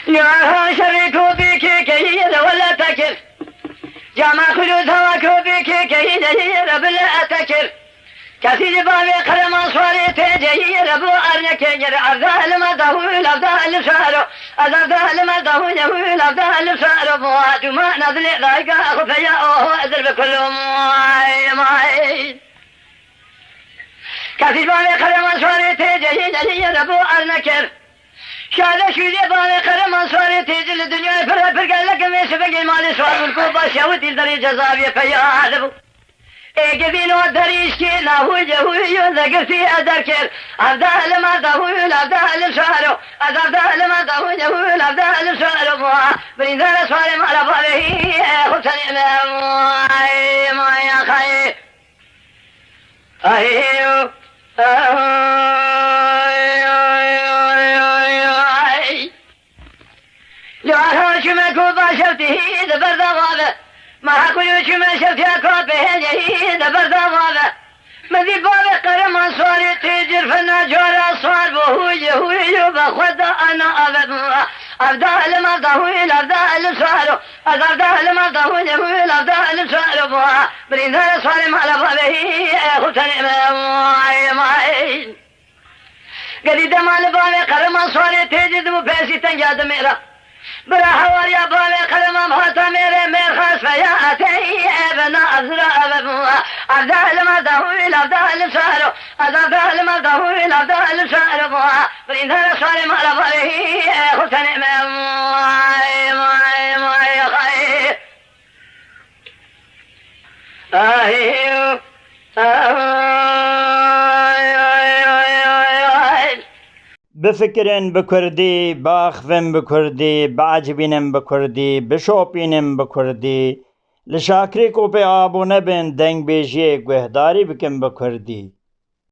لها شريكو بك كيد ولا تكر جامع خلود هواكو بك كيد بلا تكر كثير بابي قرم صوري تجي ربو أرنك ير أفضل ما دهول أفضل سارو أفضل ما دهول يهول أفضل سارو بواد ما نزل ذاك خفيا أوه أزل بكل ماي كثير بابي قرم صوري تجي ربو أرنك شاده شویده بانه قرم صوري تجي الدنيا فرق لك مسبق المال سوار الكوبا شاوتي الدري جزابي فيا اگبینو دریش که نهوی هویو زگرتی ادرکر افضل ما دهوی افضل شهرو از افضل ما دهوی هوی افضل شهرو ما بریندار سوال ما رفاهی خودتنی ما یا خیر اهیو لوحو شمکو باشوتی دبردغابه ما هكذا شما شفت أكراب بهجه دبردغابه مذي بابي قرم صاري تجر فنجار صار بهوي بخدا أنا أفضل ما ضهوي أفضل صارو أفضل ما ضهوي أفضل صارو بريندار صار ما لبابه خدني معين قديد ما لبابي قرم صاري تجر وبيسي تنجاد ميرا برا حواريا بالي قلم مهتا ميري ميرخاص فياتي ابن أزرع أبوها أفضل ما دهوي الأفضل سارو أفضل ما دهوي الأفضل سارو بريندار صاري ما لبالي خدني معي خير آهيو بفكرن بكردي باخفن بكردي بعجبينن بكردي بشوبينن بكردي لشاكري کو پہ آبو نبن دنگ بیجیے گوہداری بکن بکردی